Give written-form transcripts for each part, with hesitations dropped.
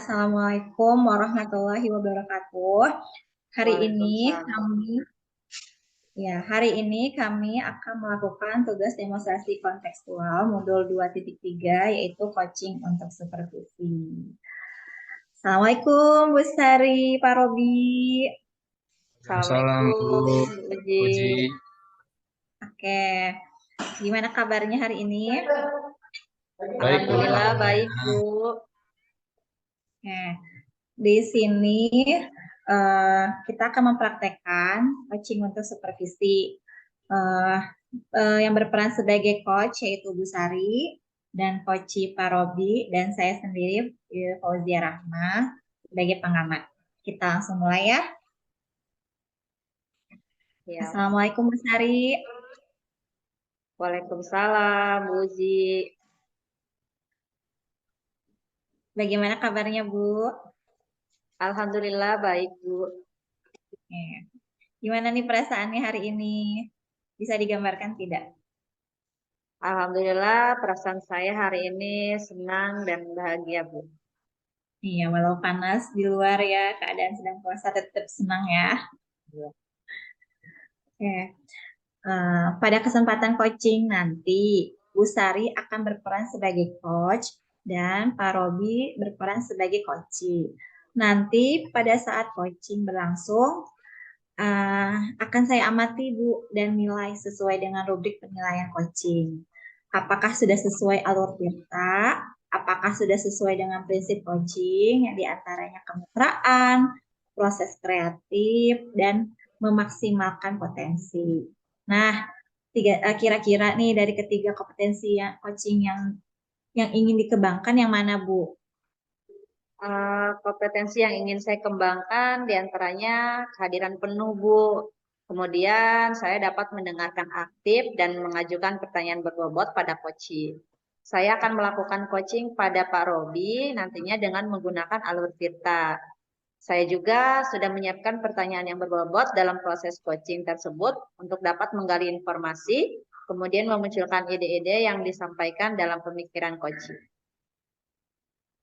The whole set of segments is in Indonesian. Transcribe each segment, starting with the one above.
Assalamualaikum warahmatullahi wabarakatuh. Waalaikumsalam. Hari ini kami akan melakukan tugas demonstrasi kontekstual modul 2.3 yaitu coaching untuk supervisi. Assalamualaikum Bu Sari, Pak Robi. Assalamualaikum, Bu Assalamualaikum Bu Uji. Puji. Oke, gimana kabarnya hari ini? Baik, Bu. Alhamdulillah baik, Alhamdulillah. Bu. Oke. Di sini kita akan mempraktekkan coaching untuk supervisi. Eh, yang berperan sebagai coach yaitu Bu Sari dan coach Pak Robi dan saya sendiri Fauzia Rahma sebagai pengamat. Kita langsung mulai ya. Ya. Assalamualaikum Bu Sari. Waalaikumsalam, Bu Uji. Bagaimana kabarnya Bu? Alhamdulillah baik, Bu. Oke. Gimana nih perasaannya hari ini? Bisa digambarkan tidak? Alhamdulillah perasaan saya hari ini senang dan bahagia, Bu. Iya, walau panas di luar ya, keadaan sedang puasa tetap senang ya. Ya. Oke. Pada kesempatan coaching nanti, Bu Sari akan berperan sebagai coach dan Pak Robi berperan sebagai coachee. Nanti pada saat coaching berlangsung, akan saya amati Bu dan nilai sesuai dengan rubrik penilaian coaching. Apakah sudah sesuai alur Tirta? Apakah sudah sesuai dengan prinsip coaching yang diantaranya kemitraan, proses kreatif, dan memaksimalkan potensi. Nah, kira-kira nih dari ketiga kompetensi yang coaching yang ingin dikembangkan yang mana Bu? Kompetensi yang ingin saya kembangkan diantaranya kehadiran penuh, Bu. Kemudian saya dapat mendengarkan aktif dan mengajukan pertanyaan berbobot pada coaching. Saya akan melakukan coaching pada Pak Robi nantinya dengan menggunakan alur Tirta. Saya juga sudah menyiapkan pertanyaan yang berbobot dalam proses coaching tersebut untuk dapat menggali informasi, kemudian memunculkan ide-ide yang disampaikan dalam pemikiran coaching.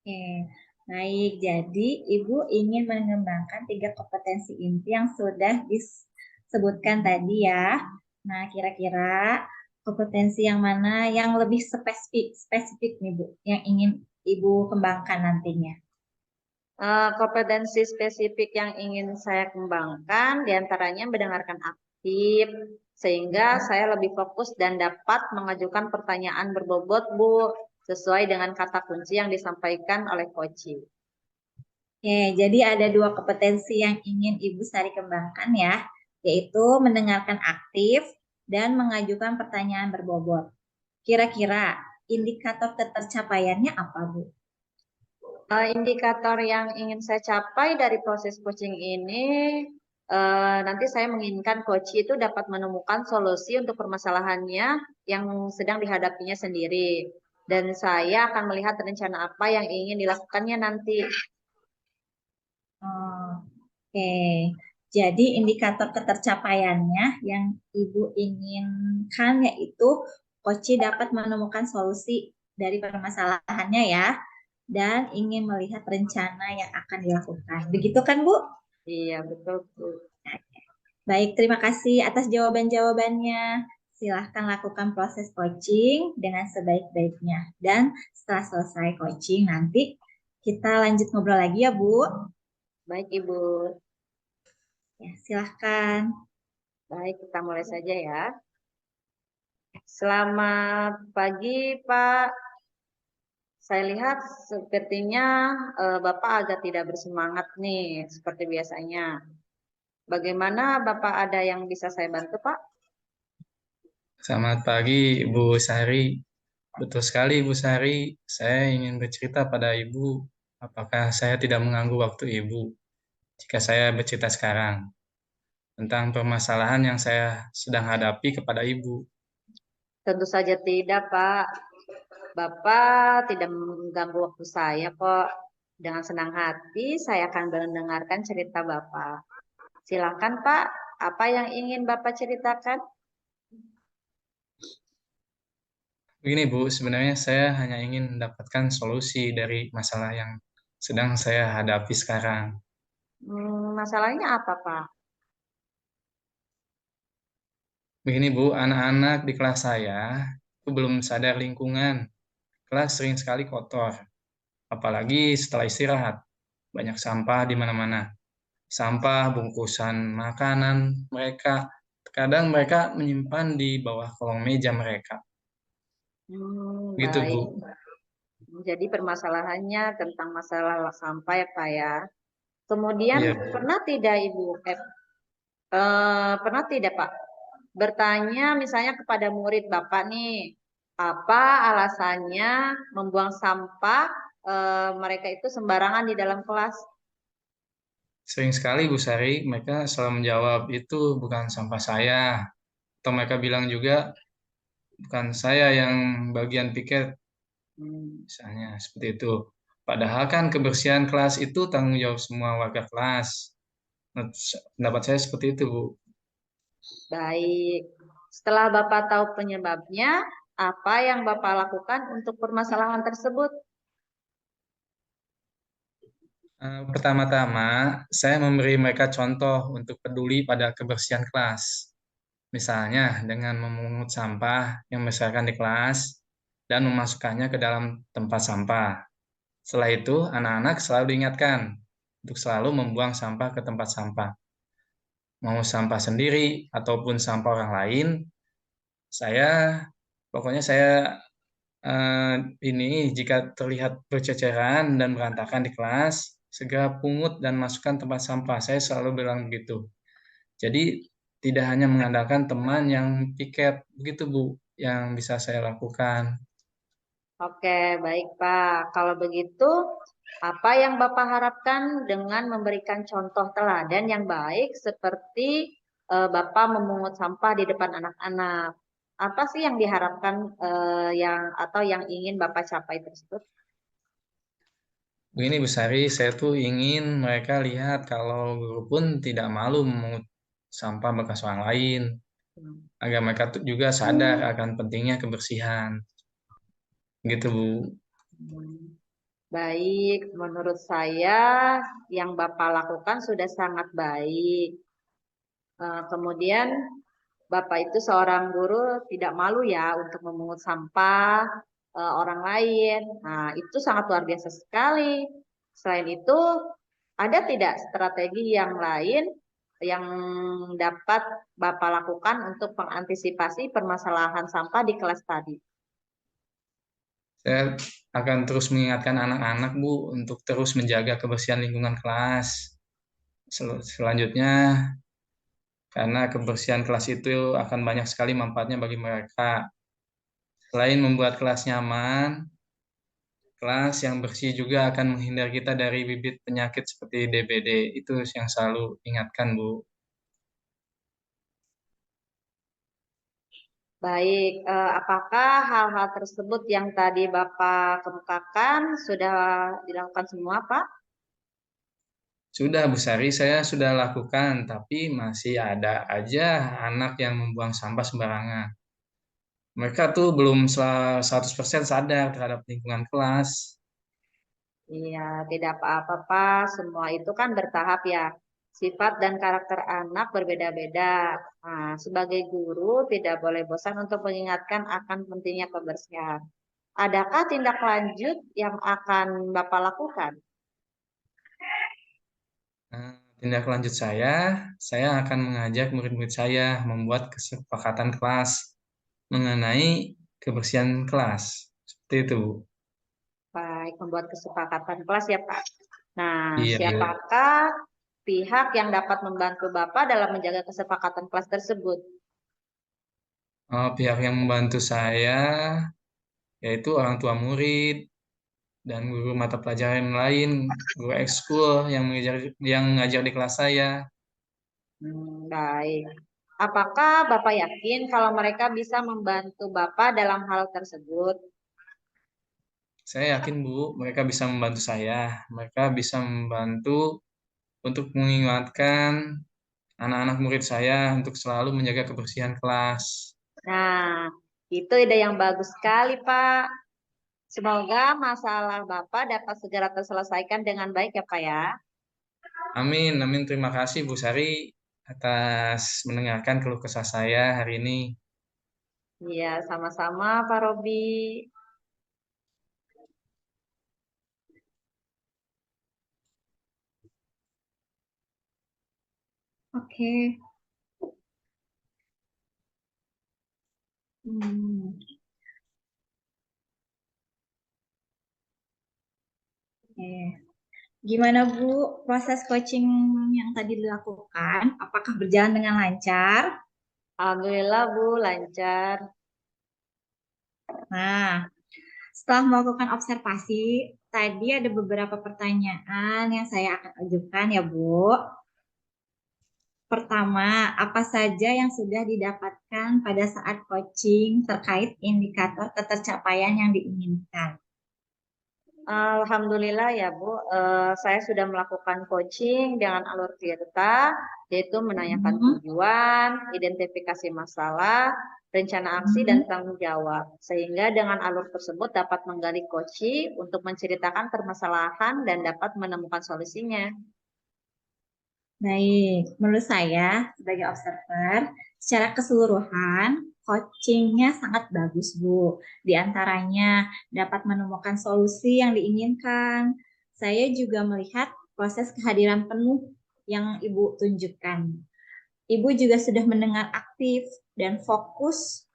Oke, baik. Jadi Ibu ingin mengembangkan tiga kompetensi inti yang sudah disebutkan tadi ya. Nah, kira-kira kompetensi yang mana yang lebih spesifik nih Bu, yang ingin Ibu kembangkan nantinya? Kompetensi spesifik yang ingin saya kembangkan diantaranya mendengarkan aktif, sehingga saya lebih fokus dan dapat mengajukan pertanyaan berbobot, Bu, sesuai dengan kata kunci yang disampaikan oleh coaching. Oke, jadi ada dua kompetensi yang ingin Ibu Sari kembangkan ya, yaitu mendengarkan aktif dan mengajukan pertanyaan berbobot. Kira-kira indikator ketercapaiannya apa, Bu? Indikator yang ingin saya capai dari proses coaching ini, nanti saya menginginkan coach itu dapat menemukan solusi untuk permasalahannya yang sedang dihadapinya sendiri. Dan saya akan melihat rencana apa yang ingin dilakukannya nanti. Oke, jadi indikator ketercapaiannya yang Ibu inginkan yaitu Koci dapat menemukan solusi dari permasalahannya ya, dan ingin melihat rencana yang akan dilakukan. Begitu kan, Bu? Iya, betul, Bu. Baik, terima kasih atas jawaban-jawabannya. Silahkan lakukan proses coaching dengan sebaik-baiknya. Dan setelah selesai coaching, nanti kita lanjut ngobrol lagi ya, Bu. Baik, Ibu. Ya, silahkan. Baik, kita mulai saja ya. Selamat pagi, Pak. Saya lihat sepertinya Bapak agak tidak bersemangat nih, seperti biasanya. Bagaimana Bapak, ada yang bisa saya bantu, Pak? Selamat pagi, Ibu Sari. Betul sekali, Ibu Sari. Saya ingin bercerita pada Ibu. Apakah saya tidak mengganggu waktu Ibu jika saya bercerita sekarang tentang permasalahan yang saya sedang hadapi kepada Ibu? Tentu saja tidak, Pak. Bapak tidak mengganggu waktu saya kok. Dengan senang hati saya akan mendengarkan cerita Bapak. Silakan, Pak. Apa yang ingin Bapak ceritakan? Begini, Bu, sebenarnya saya hanya ingin mendapatkan solusi dari masalah yang sedang saya hadapi sekarang. Masalahnya apa, Pak? Begini Bu, anak-anak di kelas saya itu belum sadar lingkungan. Kelas sering sekali kotor, apalagi setelah istirahat. Banyak sampah di mana-mana. Sampah, bungkusan makanan mereka. Kadang mereka menyimpan di bawah kolong meja mereka. Gitu Bu. Baik. Jadi permasalahannya tentang masalah sampah ya, Pak ya. Kemudian Iya Bu. pernah tidak Ibu, pernah tidak Pak bertanya misalnya kepada murid Bapak nih, apa alasannya membuang sampah mereka itu sembarangan di dalam kelas? Sering sekali Bu Sari, mereka selalu menjawab itu bukan sampah saya. Atau mereka bilang juga bukan saya yang bagian piket, Hmm, misalnya seperti itu. Padahal kan kebersihan kelas itu tanggung jawab semua warga kelas. Pendapat saya seperti itu, Bu. baik. Setelah Bapak tahu penyebabnya, apa yang Bapak lakukan untuk permasalahan tersebut? Pertama-tama, saya memberi mereka contoh untuk peduli pada kebersihan kelas. Misalnya dengan memungut sampah yang berserakan di kelas dan memasukkannya ke dalam tempat sampah. Setelah itu, anak-anak selalu diingatkan untuk selalu membuang sampah ke tempat sampah. Mau sampah sendiri ataupun sampah orang lain, saya pokoknya saya eh, ini jika terlihat berceceran dan berantakan di kelas, segera pungut dan masukkan tempat sampah. Saya selalu bilang begitu. Jadi tidak hanya mengandalkan teman yang piket, begitu Bu, yang bisa saya lakukan. Oke, baik Pak. Kalau begitu, apa yang Bapak harapkan dengan memberikan contoh teladan yang baik seperti Bapak memungut sampah di depan anak-anak? Apa sih yang diharapkan yang atau yang ingin Bapak capai tersebut? Begini Bu Sari, saya tuh ingin mereka lihat kalau guru pun tidak malu memungut sampah bekas orang lain, agar mereka tuh juga sadar akan pentingnya kebersihan. Gitu Bu. Hmm, baik, menurut saya yang Bapak lakukan sudah sangat baik. Kemudian Bapak itu seorang guru tidak malu ya untuk memungut sampah orang lain. Nah, itu sangat luar biasa sekali. Selain itu, ada tidak strategi yang lain yang dapat Bapak lakukan untuk mengantisipasi permasalahan sampah di kelas tadi? Saya akan terus mengingatkan anak-anak Bu untuk terus menjaga kebersihan lingkungan kelas. Selanjutnya, karena kebersihan kelas itu akan banyak sekali manfaatnya bagi mereka. Selain membuat kelas nyaman, kelas yang bersih juga akan menghindar kita dari bibit penyakit seperti DBD. Itu yang selalu ingatkan, Bu. Baik, apakah hal-hal tersebut yang tadi Bapak kemukakan sudah dilakukan semua, Pak? Sudah, Bu Sari, saya sudah lakukan, tapi masih ada aja anak yang membuang sampah sembarangan. Mereka tuh belum 100% sadar terhadap lingkungan kelas. Iya, tidak apa-apa, Pak. Semua itu kan bertahap ya. Sifat dan karakter anak berbeda-beda. Nah, sebagai guru tidak boleh bosan untuk mengingatkan akan pentingnya kebersihan. Adakah tindak lanjut yang akan Bapak lakukan? Nah, tindak lanjut saya akan mengajak murid-murid saya membuat kesepakatan kelas mengenai kebersihan kelas. Seperti itu, Bu. Baik, membuat kesepakatan kelas ya, Pak. Nah, Iya, Bu. siapakah pihak yang dapat membantu Bapak dalam menjaga kesepakatan kelas tersebut? Pihak yang membantu saya yaitu orang tua murid dan guru mata pelajaran lain, guru ekskul yang mengajar di kelas saya. Baik. Apakah Bapak yakin kalau mereka bisa membantu Bapak dalam hal tersebut? Saya yakin, Bu, mereka bisa membantu saya. Mereka bisa membantu untuk mengingatkan anak-anak murid saya untuk selalu menjaga kebersihan kelas. Nah, itu ide yang bagus sekali, Pak. Semoga masalah Bapak dapat segera terselesaikan dengan baik ya Pak ya. Amin, amin. Terima kasih Bu Sari atas mendengarkan keluh kesah saya hari ini. Iya, sama-sama Pak Robi. Oke. Hmm, oke. Gimana Bu, proses coaching yang tadi dilakukan? Apakah berjalan dengan lancar? Alhamdulillah Bu, lancar. Nah, setelah melakukan observasi, tadi ada beberapa pertanyaan yang saya akan ajukan ya Bu. Pertama, apa saja yang sudah didapatkan pada saat coaching terkait indikator ketercapaian yang diinginkan? Alhamdulillah ya Bu, saya sudah melakukan coaching dengan alur Tirta, yaitu menanyakan Hmm, tujuan, identifikasi masalah, rencana aksi, dan hmm, tanggung jawab. Sehingga dengan alur tersebut dapat menggali coaching untuk menceritakan permasalahan dan dapat menemukan solusinya. baik, menurut saya sebagai observer, secara keseluruhan coachingnya sangat bagus Bu. Di antaranya dapat menemukan solusi yang diinginkan. Saya juga melihat proses kehadiran penuh yang Ibu tunjukkan. Ibu juga sudah mendengar aktif dan fokus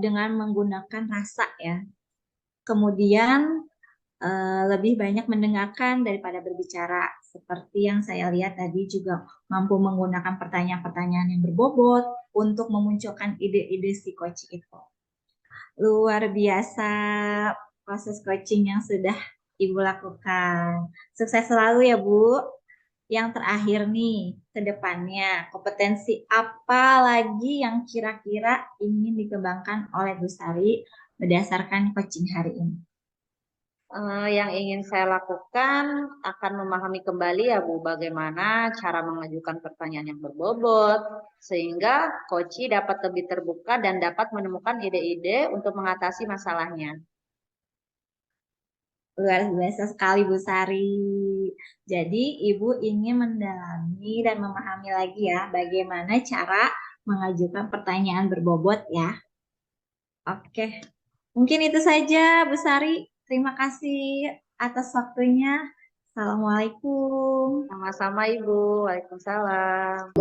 dengan menggunakan rasa ya. Kemudian lebih banyak mendengarkan daripada berbicara. Seperti yang saya lihat tadi juga mampu menggunakan pertanyaan-pertanyaan yang berbobot untuk memunculkan ide-ide si coach itu. Luar biasa proses coaching yang sudah Ibu lakukan. Sukses selalu ya Bu. Yang terakhir nih, ke depannya, kompetensi apa lagi yang kira-kira ingin dikembangkan oleh Bu Sari berdasarkan coaching hari ini? Yang ingin saya lakukan akan memahami kembali ya Bu, bagaimana cara mengajukan pertanyaan yang berbobot, sehingga coach dapat lebih terbuka dan dapat menemukan ide-ide untuk mengatasi masalahnya. Luar biasa sekali Bu Sari. Jadi Ibu ingin mendalami dan memahami lagi ya bagaimana cara mengajukan pertanyaan berbobot ya. Oke, mungkin itu saja Bu Sari. Terima kasih atas waktunya. Assalamualaikum. Sama-sama Ibu, Waalaikumsalam.